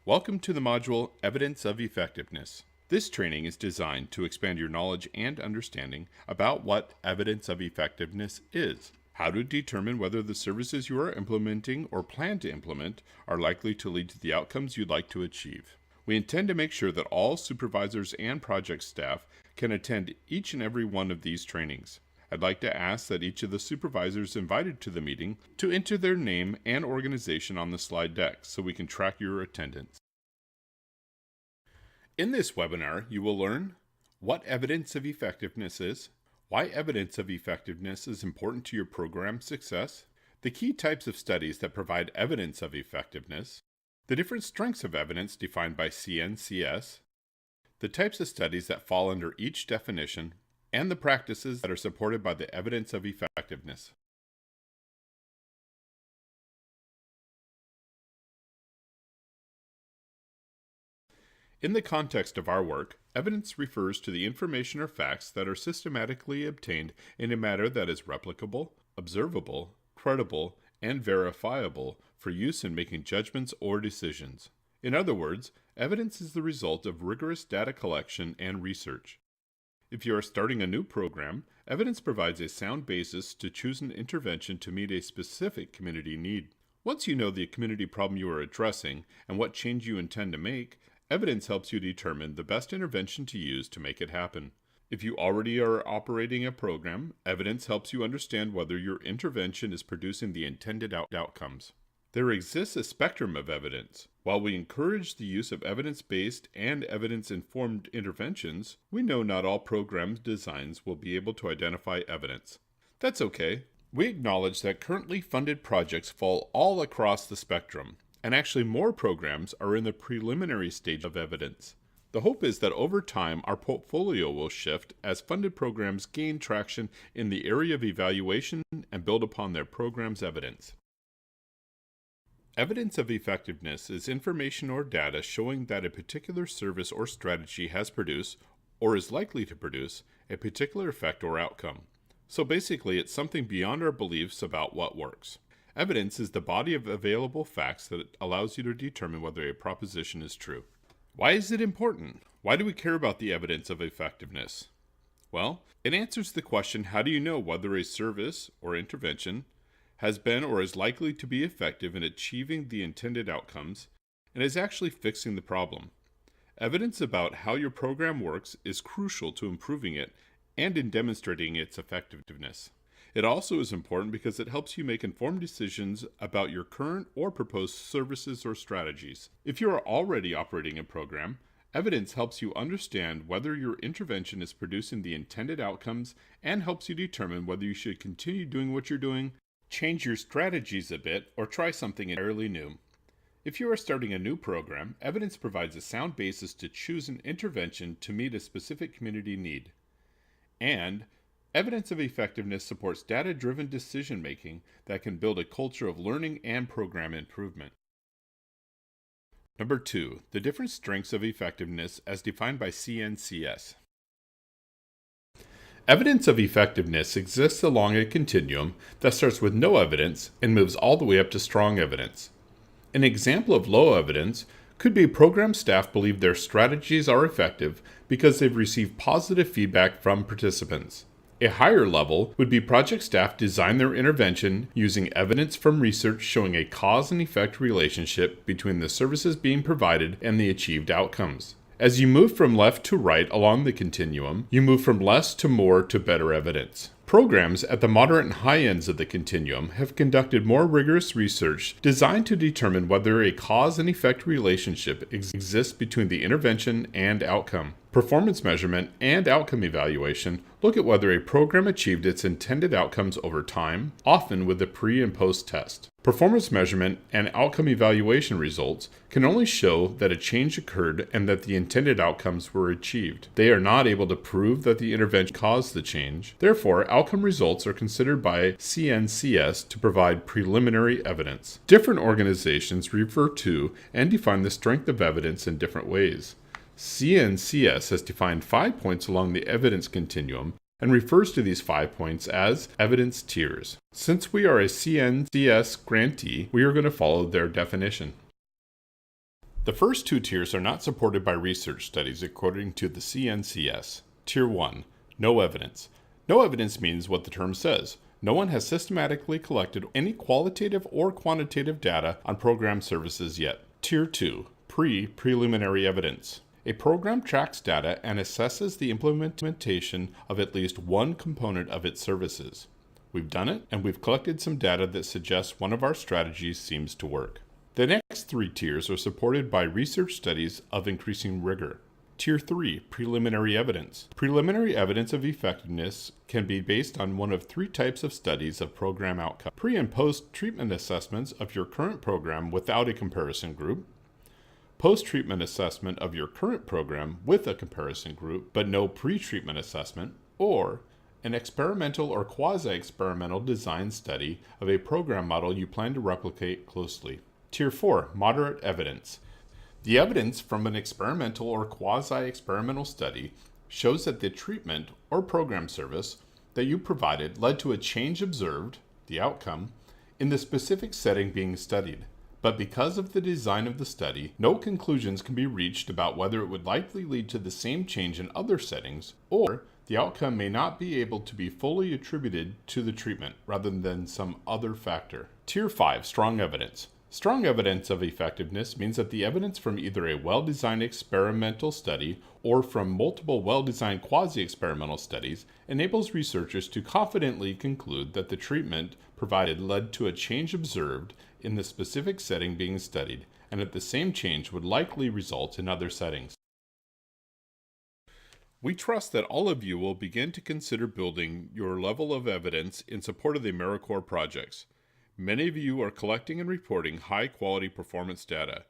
Welcome to the module Evidence of Effectiveness. This training is designed to expand your knowledge and understanding about what evidence of effectiveness is, how to determine whether the services you are implementing or plan to implement are likely to lead to the outcomes you'd like to achieve. We intend to make sure that all supervisors and project staff can attend each and every one of these trainings. I'd like to ask that each of the supervisors invited to the meeting to enter their name and organization on the slide deck so we can track your attendance. In this webinar, you will learn what evidence of effectiveness is, why evidence of effectiveness is important to your program success, the key types of studies that provide evidence of effectiveness, the different strengths of evidence defined by CNCS, the types of studies that fall under each definition, and the practices that are supported by the evidence of effectiveness. In the context of our work, evidence refers to the information or facts that are systematically obtained in a manner that is replicable, observable, credible, and verifiable for use in making judgments or decisions. In other words, evidence is the result of rigorous data collection and research. If you are starting a new program, evidence provides a sound basis to choose an intervention to meet a specific community need. Once you know the community problem you are addressing and what change you intend to make, evidence helps you determine the best intervention to use to make it happen. If you already are operating a program, evidence helps you understand whether your intervention is producing the intended outcomes. There exists a spectrum of evidence. While we encourage the use of evidence-based and evidence-informed interventions, we know not all program designs will be able to identify evidence. That's okay. We acknowledge that currently funded projects fall all across the spectrum, and actually more programs are in the preliminary stage of evidence. The hope is that over time our portfolio will shift as funded programs gain traction in the area of evaluation and build upon their program's evidence. Evidence of effectiveness is information or data showing that a particular service or strategy has produced, or is likely to produce, a particular effect or outcome. So basically, it's something beyond our beliefs about what works. Evidence is the body of available facts that allows you to determine whether a proposition is true. Why is it important? Why do we care about the evidence of effectiveness? Well, it answers the question, how do you know whether a service or intervention has been or is likely to be effective in achieving the intended outcomes and is actually fixing the problem? Evidence about how your program works is crucial to improving it and in demonstrating its effectiveness. It also is important because it helps you make informed decisions about your current or proposed services or strategies. If you are already operating a program, evidence helps you understand whether your intervention is producing the intended outcomes and helps you determine whether you should continue doing what you're doing, change your strategies a bit, or try something entirely new. If you are starting a new program, evidence provides a sound basis to choose an intervention to meet a specific community need. And evidence of effectiveness supports data-driven decision-making that can build a culture of learning and program improvement. Number 2, the different strengths of effectiveness as defined by CNCS. Evidence of effectiveness exists along a continuum that starts with no evidence and moves all the way up to strong evidence. An example of low evidence could be program staff believe their strategies are effective because they've received positive feedback from participants. A higher level would be project staff design their intervention using evidence from research showing a cause and effect relationship between the services being provided and the achieved outcomes. As you move from left to right along the continuum, you move from less to more to better evidence. Programs at the moderate and high ends of the continuum have conducted more rigorous research designed to determine whether a cause and effect relationship exists between the intervention and outcome. Performance measurement and outcome evaluation look at whether a program achieved its intended outcomes over time, often with the pre- and post-test. Performance measurement and outcome evaluation results can only show that a change occurred and that the intended outcomes were achieved. They are not able to prove that the intervention caused the change. Therefore, outcome results are considered by CNCS to provide preliminary evidence. Different organizations refer to and define the strength of evidence in different ways. CNCS has defined 5 points along the evidence continuum and refers to these 5 points as evidence tiers. Since we are a CNCS grantee, we are going to follow their definition. The first two tiers are not supported by research studies according to the CNCS. Tier 1, no evidence. No evidence means what the term says. No one has systematically collected any qualitative or quantitative data on program services yet. Tier 2, preliminary evidence. A program tracks data and assesses the implementation of at least one component of its services. We've done it, and we've collected some data that suggests one of our strategies seems to work. The next three tiers are supported by research studies of increasing rigor. Tier 3, preliminary evidence. Preliminary evidence of effectiveness can be based on one of three types of studies of program outcome. Pre- and post-treatment assessments of your current program without a comparison group. Post-treatment assessment of your current program with a comparison group, but no pre-treatment assessment. Or an experimental or quasi-experimental design study of a program model you plan to replicate closely. Tier 4, moderate evidence. The evidence from an experimental or quasi-experimental study shows that the treatment or program service that you provided led to a change observed, the outcome, in the specific setting being studied. But because of the design of the study, no conclusions can be reached about whether it would likely lead to the same change in other settings, or the outcome may not be able to be fully attributed to the treatment rather than some other factor. Tier 5, strong evidence. Strong evidence of effectiveness means that the evidence from either a well-designed experimental study or from multiple well-designed quasi-experimental studies enables researchers to confidently conclude that the treatment provided led to a change observed in the specific setting being studied, and that the same change would likely result in other settings. We trust that all of you will begin to consider building your level of evidence in support of the AmeriCorps projects. Many of you are collecting and reporting high-quality performance data.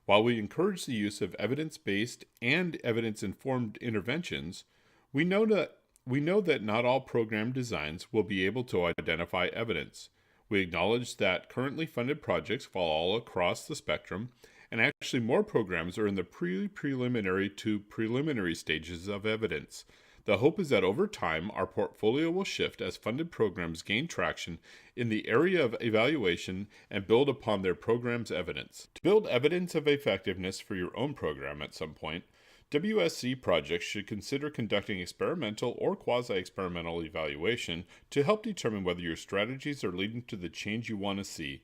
While we encourage the use of evidence-based and evidence-informed interventions, we know that not all program designs will be able to identify evidence. We acknowledge that currently funded projects fall all across the spectrum, and actually more programs are in the preliminary to preliminary stages of evidence. The hope is that over time, our portfolio will shift as funded programs gain traction in the area of evaluation and build upon their program's evidence. To build evidence of effectiveness for your own program at some point, WSC projects should consider conducting experimental or quasi-experimental evaluation to help determine whether your strategies are leading to the change you want to see.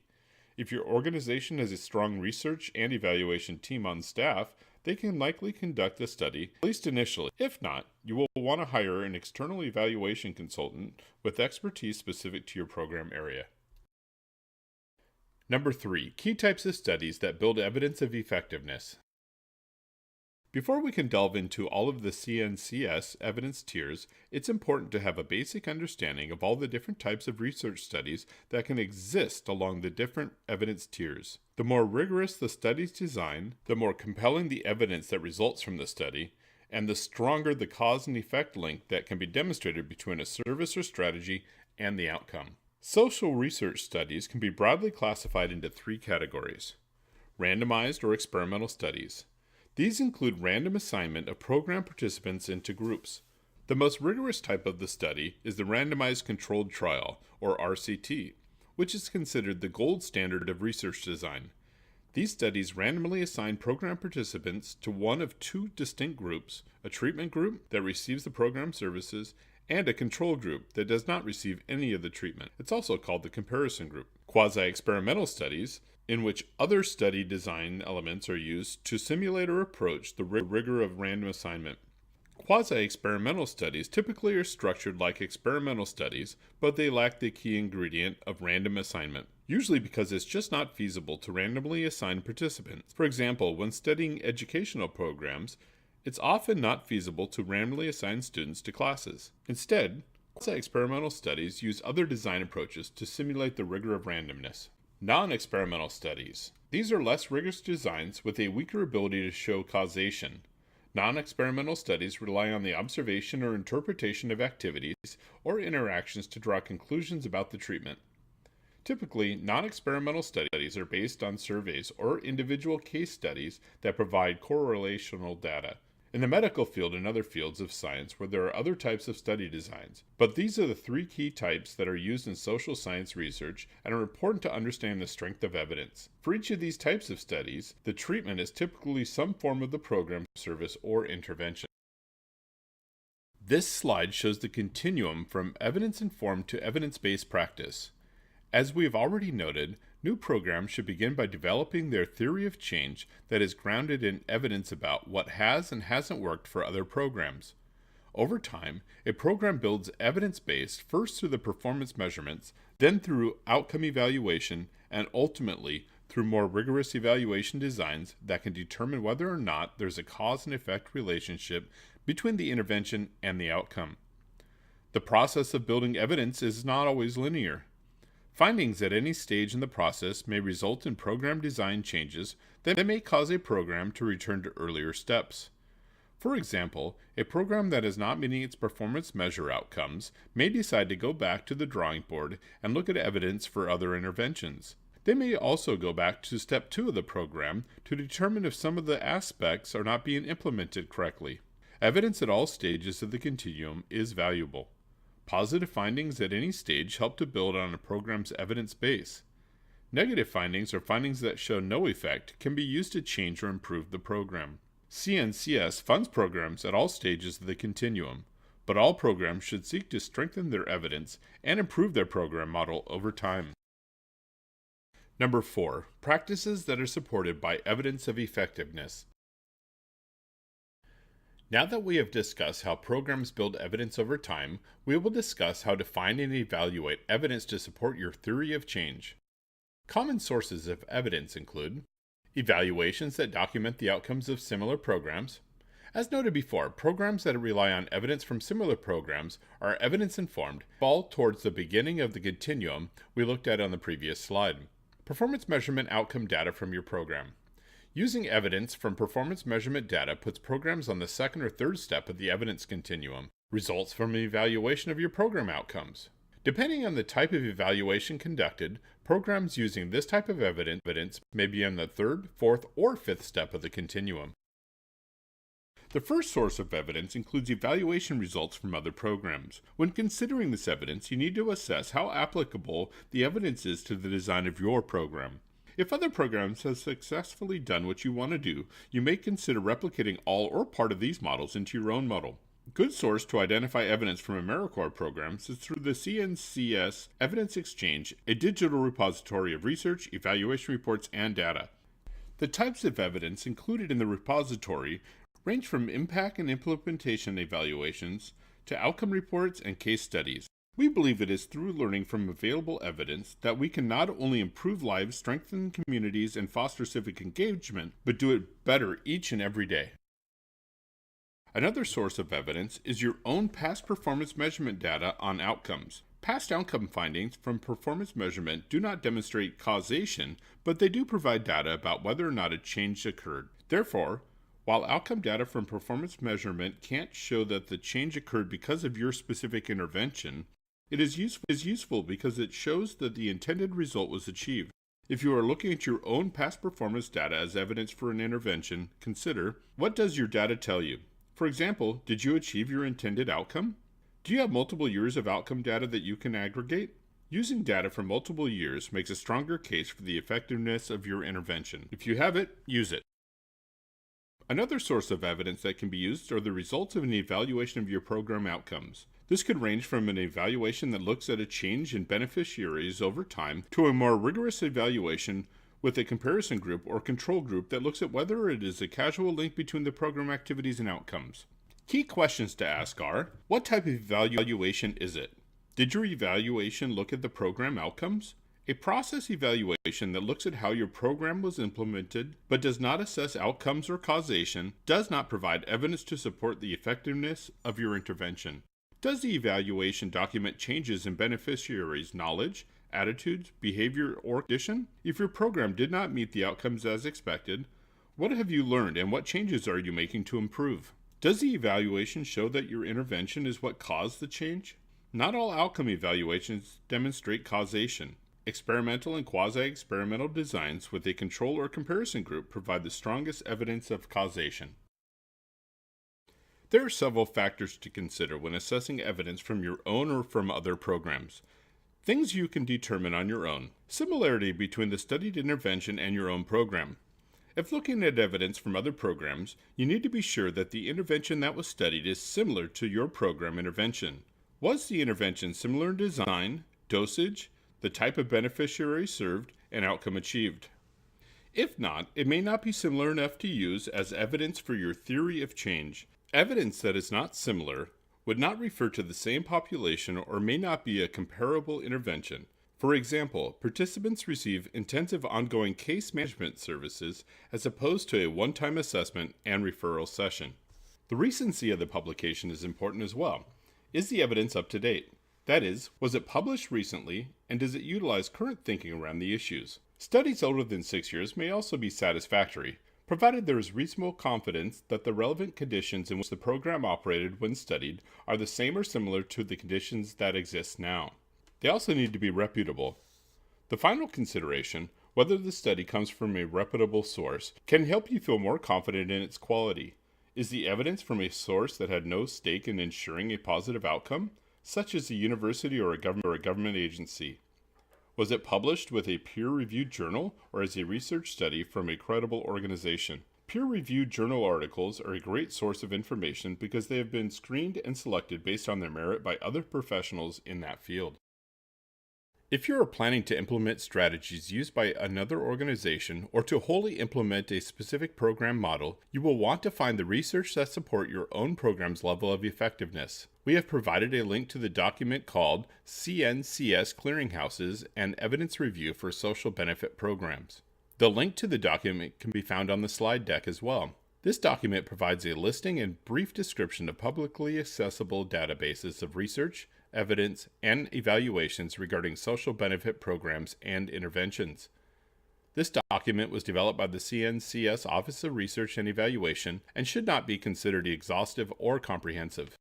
If your organization has a strong research and evaluation team on staff, they can likely conduct the study, at least initially. If not, you will want to hire an external evaluation consultant with expertise specific to your program area. Number 3, key types of studies that build evidence of effectiveness. Before we can delve into all of the CNCS evidence tiers, it's important to have a basic understanding of all the different types of research studies that can exist along the different evidence tiers. The more rigorous the study's design, the more compelling the evidence that results from the study, and the stronger the cause and effect link that can be demonstrated between a service or strategy and the outcome. Social research studies can be broadly classified into 3 categories: randomized or experimental studies. These include random assignment of program participants into groups. The most rigorous type of the study is the randomized controlled trial, or RCT, which is considered the gold standard of research design. These studies randomly assign program participants to one of 2 distinct groups: a treatment group that receives the program services and a control group that does not receive any of the treatment. It's also called the comparison group. Quasi-experimental studies, in which other study design elements are used to simulate or approach the rigor of random assignment. Quasi-experimental studies typically are structured like experimental studies, but they lack the key ingredient of random assignment, usually because it's just not feasible to randomly assign participants. For example, when studying educational programs, it's often not feasible to randomly assign students to classes. Instead, quasi-experimental studies use other design approaches to simulate the rigor of randomness. Non-experimental studies. These are less rigorous designs with a weaker ability to show causation. Non-experimental studies rely on the observation or interpretation of activities or interactions to draw conclusions about the treatment. Typically, non-experimental studies are based on surveys or individual case studies that provide correlational data. in the medical field and other fields of science where there are other types of study designs. But these are the three key types that are used in social science research and are important to understand the strength of evidence. For each of these types of studies, the treatment is typically some form of the program, service, or intervention. This slide shows the continuum from evidence-informed to evidence-based practice. As we have already noted, new programs should begin by developing their theory of change that is grounded in evidence about what has and hasn't worked for other programs. Over time, a program builds evidence-based first through the performance measurements, then through outcome evaluation, and ultimately through more rigorous evaluation designs that can determine whether or not there's a cause and effect relationship between the intervention and the outcome. The process of building evidence is not always linear. Findings at any stage in the process may result in program design changes that may cause a program to return to earlier steps. For example, a program that is not meeting its performance measure outcomes may decide to go back to the drawing board and look at evidence for other interventions. They may also go back to step 2 of the program to determine if some of the aspects are not being implemented correctly. Evidence at all stages of the continuum is valuable. Positive findings at any stage help to build on a program's evidence base. Negative findings, or findings that show no effect, can be used to change or improve the program. CNCS funds programs at all stages of the continuum, but all programs should seek to strengthen their evidence and improve their program model over time. Number 4. Practices that are supported by evidence of effectiveness. Now that we have discussed how programs build evidence over time, we will discuss how to find and evaluate evidence to support your theory of change. Common sources of evidence include evaluations that document the outcomes of similar programs. As noted before, programs that rely on evidence from similar programs are evidence-informed, fall towards the beginning of the continuum we looked at on the previous slide. Performance measurement outcome data from your program. Using evidence from performance measurement data puts programs on the second or third step of the evidence continuum. Results from an evaluation of your program outcomes. Depending on the type of evaluation conducted, programs using this type of evidence may be on the third, fourth, or fifth step of the continuum. The first source of evidence includes evaluation results from other programs. When considering this evidence, you need to assess how applicable the evidence is to the design of your program. If other programs have successfully done what you want to do, you may consider replicating all or part of these models into your own model. A good source to identify evidence from AmeriCorps programs is through the CNCS Evidence Exchange, a digital repository of research, evaluation reports, and data. The types of evidence included in the repository range from impact and implementation evaluations to outcome reports and case studies. We believe it is through learning from available evidence that we can not only improve lives, strengthen communities, and foster civic engagement, but do it better each and every day. Another source of evidence is your own past performance measurement data on outcomes. Past outcome findings from performance measurement do not demonstrate causation, but they do provide data about whether or not a change occurred. Therefore, while outcome data from performance measurement can't show that the change occurred because of your specific intervention, it is useful because it shows that the intended result was achieved. If you are looking at your own past performance data as evidence for an intervention, consider, what does your data tell you? For example, did you achieve your intended outcome? Do you have multiple years of outcome data that you can aggregate? Using data from multiple years makes a stronger case for the effectiveness of your intervention. If you have it, use it. Another source of evidence that can be used are the results of an evaluation of your program outcomes. This could range from an evaluation that looks at a change in beneficiaries over time to a more rigorous evaluation with a comparison group or control group that looks at whether it is a causal link between the program activities and outcomes. Key questions to ask are, what type of evaluation is it? Did your evaluation look at the program outcomes? A process evaluation that looks at how your program was implemented but does not assess outcomes or causation does not provide evidence to support the effectiveness of your intervention. Does the evaluation document changes in beneficiaries' knowledge, attitudes, behavior, or condition? If your program did not meet the outcomes as expected, what have you learned and what changes are you making to improve? Does the evaluation show that your intervention is what caused the change? Not all outcome evaluations demonstrate causation. Experimental and quasi-experimental designs with a control or comparison group provide the strongest evidence of causation. There are several factors to consider when assessing evidence from your own or from other programs. Things you can determine on your own. Similarity between the studied intervention and your own program. If looking at evidence from other programs, you need to be sure that the intervention that was studied is similar to your program intervention. Was the intervention similar in design, dosage, the type of beneficiary served, and outcome achieved? If not, it may not be similar enough to use as evidence for your theory of change. Evidence that is not similar would not refer to the same population or may not be a comparable intervention. For example, participants receive intensive ongoing case management services as opposed to a one-time assessment and referral session. The recency of the publication is important as well. Is the evidence up to date? That is, was it published recently, and does it utilize current thinking around the issues? Studies older than 6 years may also be satisfactory, provided there is reasonable confidence that the relevant conditions in which the program operated when studied are the same or similar to the conditions that exist now. They also need to be reputable. The final consideration, whether the study comes from a reputable source, can help you feel more confident in its quality. Is the evidence from a source that had no stake in ensuring a positive outcome, such as a university or a government agency? Was it published with a peer-reviewed journal or as a research study from a credible organization? Peer-reviewed journal articles are a great source of information because they have been screened and selected based on their merit by other professionals in that field. If you are planning to implement strategies used by another organization or to wholly implement a specific program model, you will want to find the research that support your own program's level of effectiveness. We have provided a link to the document called CNCS Clearinghouses and Evidence Review for Social Benefit Programs. The link to the document can be found on the slide deck as well. This document provides a listing and brief description of publicly accessible databases of research, evidence, and evaluations regarding social benefit programs and interventions. This document was developed by the CNCS Office of Research and Evaluation and should not be considered exhaustive or comprehensive.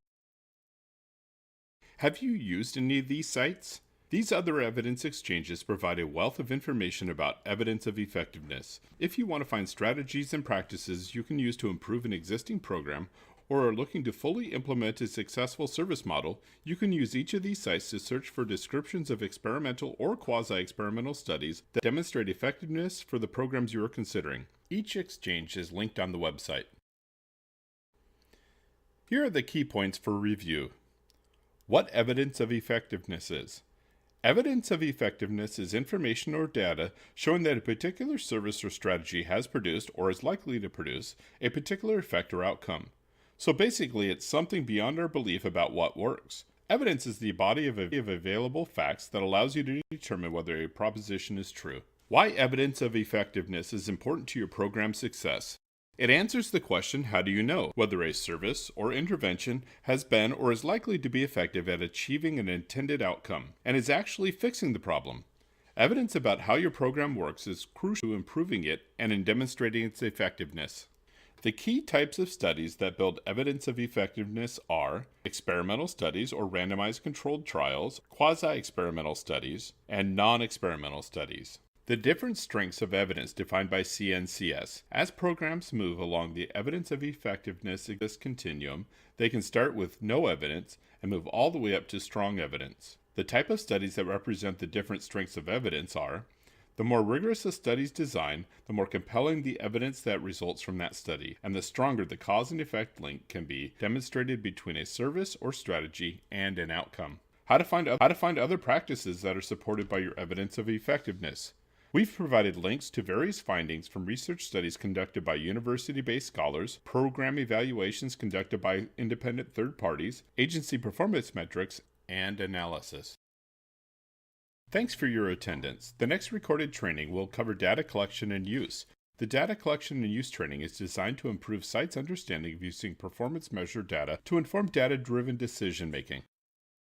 Have you used any of these sites? These other evidence exchanges provide a wealth of information about evidence of effectiveness. If you want to find strategies and practices you can use to improve an existing program, or are looking to fully implement a successful service model, you can use each of these sites to search for descriptions of experimental or quasi-experimental studies that demonstrate effectiveness for the programs you are considering. Each exchange is linked on the website. Here are the key points for review. What evidence of effectiveness is. Evidence of effectiveness is information or data showing that a particular service or strategy has produced or is likely to produce a particular effect or outcome. So basically, it's something beyond our belief about what works. Evidence is the body of available facts that allows you to determine whether a proposition is true. Why evidence of effectiveness is important to your program's success. It answers the question, how do you know whether a service or intervention has been or is likely to be effective at achieving an intended outcome and is actually fixing the problem? Evidence about how your program works is crucial to improving it and in demonstrating its effectiveness. The key types of studies that build evidence of effectiveness are experimental studies or randomized controlled trials, quasi-experimental studies, and non-experimental studies. The different strengths of evidence defined by CNCS. As programs move along the evidence of effectiveness continuum, they can start with no evidence and move all the way up to strong evidence. The type of studies that represent the different strengths of evidence are: the more rigorous a study's design, the more compelling the evidence that results from that study, and the stronger the cause and effect link can be demonstrated between a service or strategy and an outcome. How to find other practices that are supported by your evidence of effectiveness. We've provided links to various findings from research studies conducted by university-based scholars, program evaluations conducted by independent third parties, agency performance metrics, and analysis. Thanks for your attendance. The next recorded training will cover data collection and use. The data collection and use training is designed to improve sites' understanding of using performance measure data to inform data-driven decision-making.